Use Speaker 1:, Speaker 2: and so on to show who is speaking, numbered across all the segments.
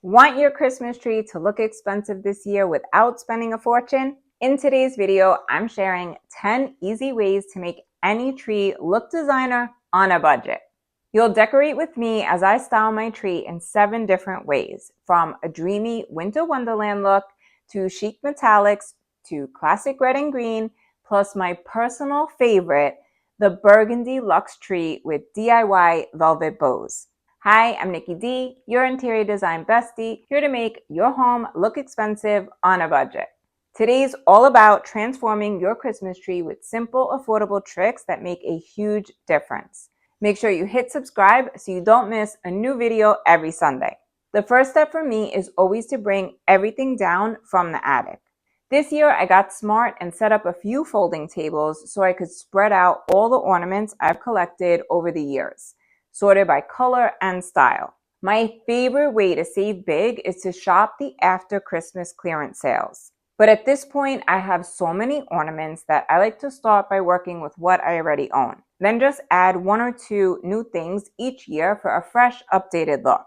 Speaker 1: Want your Christmas tree to look expensive this year without spending a fortune? In today's video, I'm sharing 10 easy ways to make any tree look designer on a budget. You'll decorate with me as I style my tree in 7 different ways, from a dreamy winter wonderland look to chic metallics to classic red and green, plus my personal favorite, the burgundy luxe tree with DIY velvet bows. Hi, I'm Nikki D, your interior design bestie, here to make your home look expensive on a budget. Today's all about transforming your Christmas tree with simple, affordable tricks that make a huge difference. Make sure you hit subscribe so you don't miss a new video every Sunday. The first step for me is always to bring everything down from the attic. This year, I got smart and set up a few folding tables so I could spread out all the ornaments I've collected over the years, sorted by color and style. My favorite way to save big is to shop the after Christmas clearance sales. But at this point, I have so many ornaments that I like to start by working with what I already own. Then just add 1 or 2 new things each year for a fresh, updated look.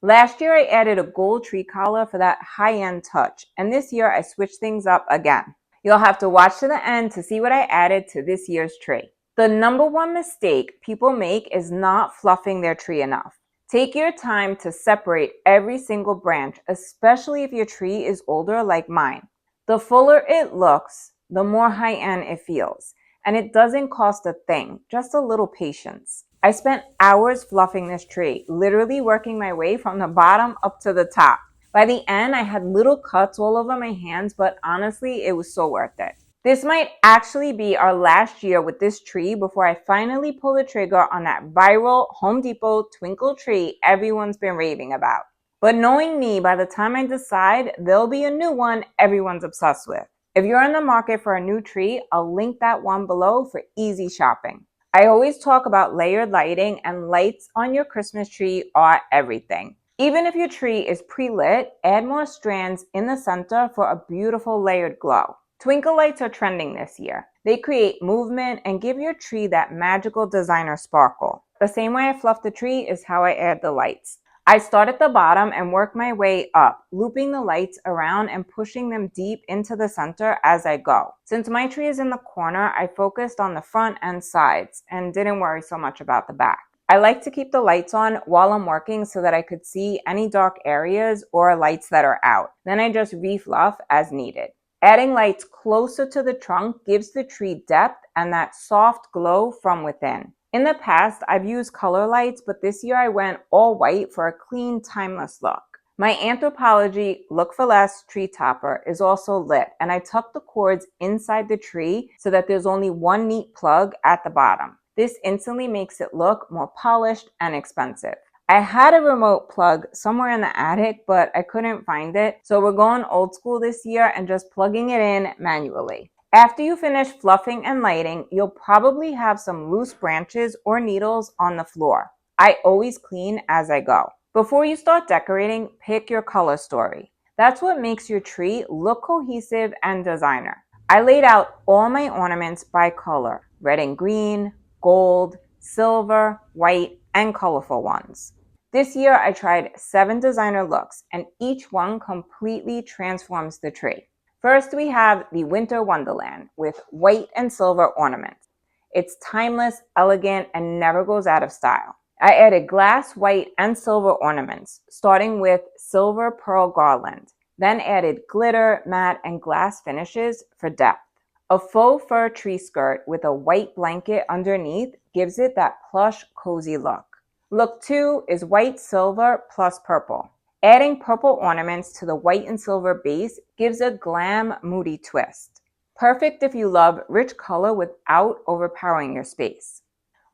Speaker 1: Last year, I added a gold tree collar for that high-end touch, and this year I switched things up again. You'll have to watch to the end to see what I added to this year's tree. The number one mistake people make is not fluffing their tree enough. Take your time to separate every single branch, especially if your tree is older like mine. The fuller it looks, the more high-end it feels. And it doesn't cost a thing, just a little patience. I spent hours fluffing this tree, literally working my way from the bottom up to the top. By the end, I had little cuts all over my hands, but honestly, it was so worth it. This might actually be our last year with this tree before I finally pull the trigger on that viral Home Depot twinkle tree everyone's been raving about. But knowing me, by the time I decide, there'll be a new one everyone's obsessed with. If you're in the market for a new tree, I'll link that one below for easy shopping. I always talk about layered lighting, and lights on your Christmas tree are everything. Even if your tree is pre-lit, add more strands in the center for a beautiful layered glow. Twinkle lights are trending this year. They create movement and give your tree that magical designer sparkle. The same way I fluff the tree is how I add the lights. I start at the bottom and work my way up, looping the lights around and pushing them deep into the center as I go. Since my tree is in the corner, I focused on the front and sides and didn't worry so much about the back. I like to keep the lights on while I'm working so that I could see any dark areas or lights that are out. Then I just refluff as needed. Adding lights closer to the trunk gives the tree depth and that soft glow from within. In the past, I've used color lights, but this year I went all white for a clean, timeless look. My Anthropologie Look for Less tree topper is also lit, and I tuck the cords inside the tree so that there's only one neat plug at the bottom. This instantly makes it look more polished and expensive. I had a remote plug somewhere in the attic, but I couldn't find it, so we're going old school this year and just plugging it in manually. After you finish fluffing and lighting, you'll probably have some loose branches or needles on the floor. I always clean as I go. Before you start decorating, pick your color story. That's what makes your tree look cohesive and designer. I laid out all my ornaments by color: red and green, gold, silver, white, and colorful ones. This year, I tried 7 designer looks, and each one completely transforms the tree. First, we have the Winter Wonderland with white and silver ornaments. It's timeless, elegant, and never goes out of style. I added glass, white, and silver ornaments, starting with silver pearl garland, then added glitter, matte, and glass finishes for depth. A faux fur tree skirt with a white blanket underneath gives it that plush, cozy look. Look 2 is white, silver, plus purple. Adding purple ornaments to the white and silver base gives a glam, moody twist. Perfect if you love rich color without overpowering your space.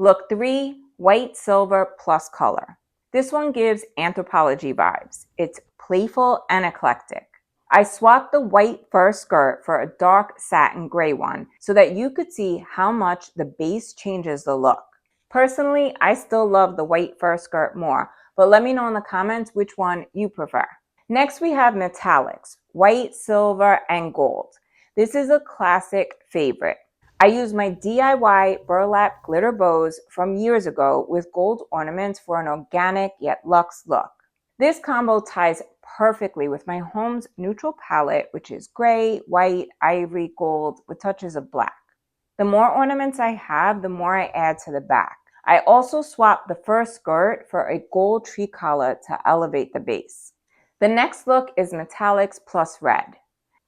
Speaker 1: Look 3, white, silver, plus color. This one gives Anthropologie vibes. It's playful and eclectic. I swapped the white fur skirt for a dark satin gray one so that you could see how much the base changes the look. Personally, I still love the white fur skirt more, but let me know in the comments which one you prefer. Next, we have metallics, white, silver, and gold. This is a classic favorite. I used my DIY burlap glitter bows from years ago with gold ornaments for an organic yet luxe look. This combo ties perfectly with my home's neutral palette, which is gray, white, ivory, gold, with touches of black. The more ornaments I have, the more I add to the back. I also swapped the first skirt for a gold tree collar to elevate the base. The next look is metallics plus red.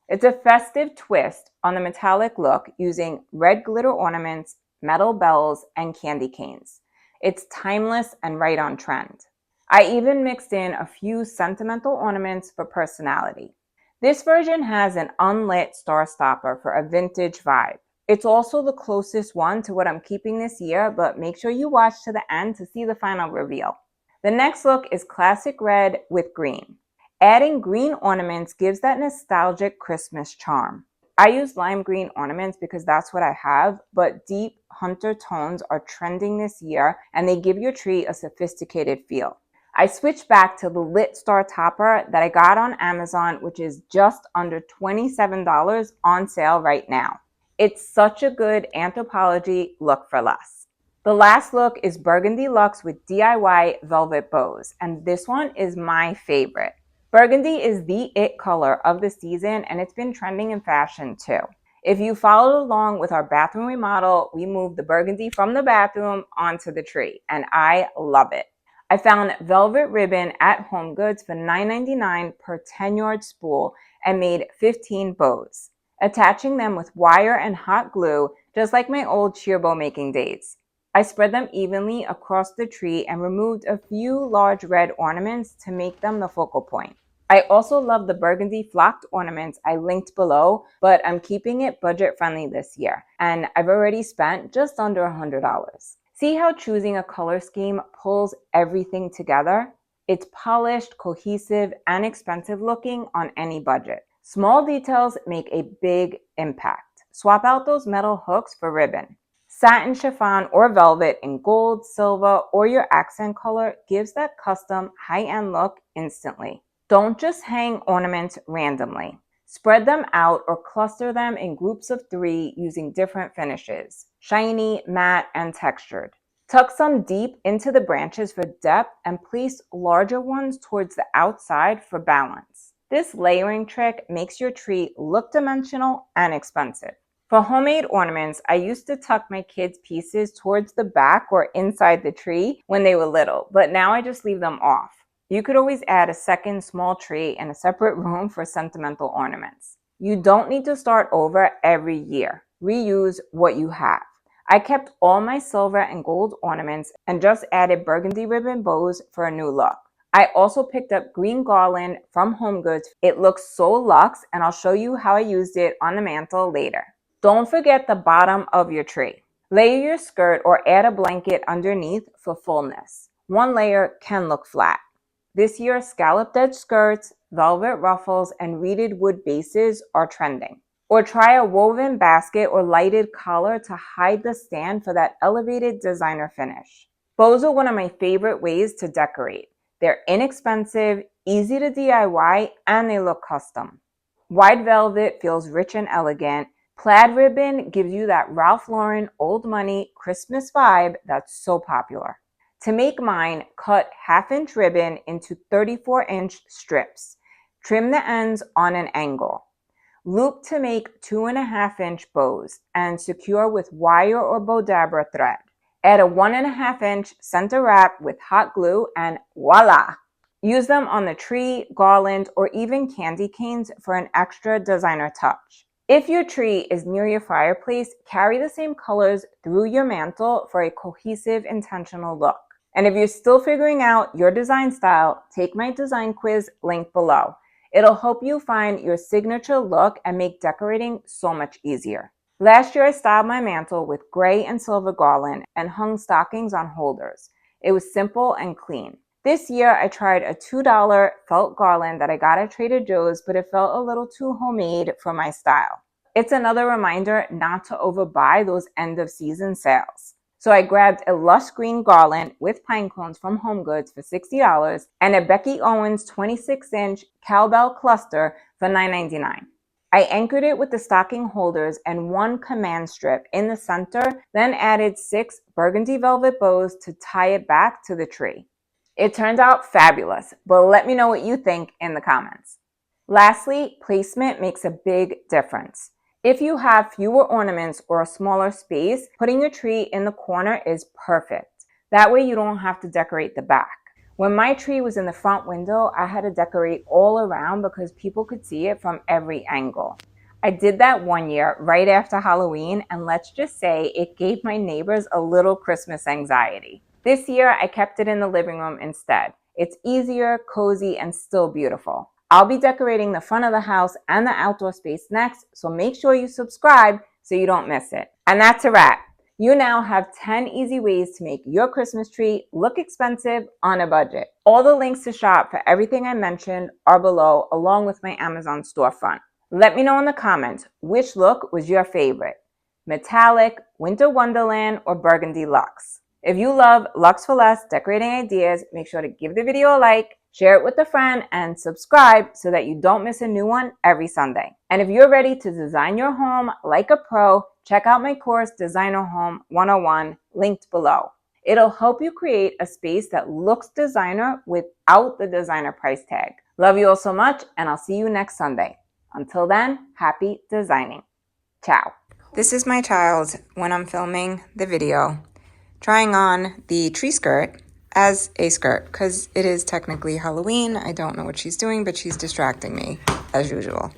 Speaker 1: It's a festive twist on the metallic look using red glitter ornaments, metal bells, and candy canes. It's timeless and right on trend. I even mixed in a few sentimental ornaments for personality. This version has an unlit star stopper for a vintage vibe. It's also the closest one to what I'm keeping this year, but make sure you watch to the end to see the final reveal. The next look is classic red with green. Adding green ornaments gives that nostalgic Christmas charm. I use lime green ornaments because that's what I have, but deep hunter tones are trending this year and they give your tree a sophisticated feel. I switched back to the lit star topper that I got on Amazon, which is just under $27 on sale right now. It's such a good anthropology look for less. The last look is Burgundy Luxe with DIY velvet bows, and this one is my favorite. Burgundy is the it color of the season, and it's been trending in fashion too. If you followed along with our bathroom remodel, we moved the burgundy from the bathroom onto the tree, and I love it. I found velvet ribbon at HomeGoods for $9.99 per 10-yard spool and made 15 bows, attaching them with wire and hot glue, just like my old cheer bow making days. I spread them evenly across the tree and removed a few large red ornaments to make them the focal point. I also love the burgundy flocked ornaments I linked below, but I'm keeping it budget friendly this year, and I've already spent just under $100. See how choosing a color scheme pulls everything together? It's polished, cohesive, and expensive looking on any budget. Small details make a big impact. Swap out those metal hooks for ribbon. Satin, chiffon, or velvet in gold, silver, or your accent color gives that custom high-end look instantly. Don't just hang ornaments randomly. Spread them out or cluster them in groups of 3 using different finishes: shiny, matte, and textured. Tuck some deep into the branches for depth and place larger ones towards the outside for balance. This layering trick makes your tree look dimensional and expensive. For homemade ornaments, I used to tuck my kids' pieces towards the back or inside the tree when they were little, but now I just leave them off. You could always add a second small tree in a separate room for sentimental ornaments. You don't need to start over every year. Reuse what you have. I kept all my silver and gold ornaments and just added burgundy ribbon bows for a new look. I also picked up green garland from HomeGoods. It looks so luxe, and I'll show you how I used it on the mantle later. Don't forget the bottom of your tree. Layer your skirt or add a blanket underneath for fullness. One layer can look flat. This year, scalloped edge skirts, velvet ruffles, and reeded wood bases are trending. Or try a woven basket or lighted collar to hide the stand for that elevated designer finish. Bows are one of my favorite ways to decorate. They're inexpensive, easy to DIY, and they look custom. White velvet feels rich and elegant. Plaid ribbon gives you that Ralph Lauren old money Christmas vibe that's so popular. To make mine, cut 1/2-inch ribbon into 34-inch strips. Trim the ends on an angle. Loop to make 2.5-inch bows and secure with wire or Bowdabra thread. Add a 1.5-inch center wrap with hot glue and voila! Use them on the tree, garland, or even candy canes for an extra designer touch. If your tree is near your fireplace, carry the same colors through your mantle for a cohesive, intentional look. And if you're still figuring out your design style, take my design quiz linked below. It'll help you find your signature look and make decorating so much easier. Last year, I styled my mantle with gray and silver garland and hung stockings on holders. It was simple and clean. This year, I tried a $2 felt garland that I got at Trader Joe's, but it felt a little too homemade for my style. It's another reminder not to overbuy those end-of-season sales. So I grabbed a lush green garland with pine cones from HomeGoods for $60 and a Becky Owens 26-inch cowbell cluster for $9.99. I anchored it with the stocking holders and 1 command strip in the center, then added 6 burgundy velvet bows to tie it back to the tree. It turned out fabulous, but let me know what you think in the comments. Lastly, placement makes a big difference. If you have fewer ornaments or a smaller space, putting your tree in the corner is perfect. That way you don't have to decorate the back. When my tree was in the front window, I had to decorate all around because people could see it from every angle. I did that one year right after Halloween, and let's just say it gave my neighbors a little Christmas anxiety. This year, I kept it in the living room instead. It's easier, cozy, and still beautiful. I'll be decorating the front of the house and the outdoor space next, so make sure you subscribe so you don't miss it. And that's a wrap. You now have 10 easy ways to make your Christmas tree look expensive on a budget. All the links to shop for everything I mentioned are below, along with my Amazon storefront. Let me know in the comments which look was your favorite: metallic, winter wonderland, or burgundy luxe. If you love Luxe for Less decorating ideas, make sure to give the video a like, share it with a friend, and subscribe so that you don't miss a new one every Sunday. And if you're ready to design your home like a pro, check out my course, Designer Home 101, linked below. It'll help you create a space that looks designer without the designer price tag. Love you all so much, and I'll see you next Sunday. Until then, happy designing. Ciao. This is my child when I'm filming the video, trying on the tree skirt as a skirt because it is technically Halloween. I don't know what she's doing, but she's distracting me as usual.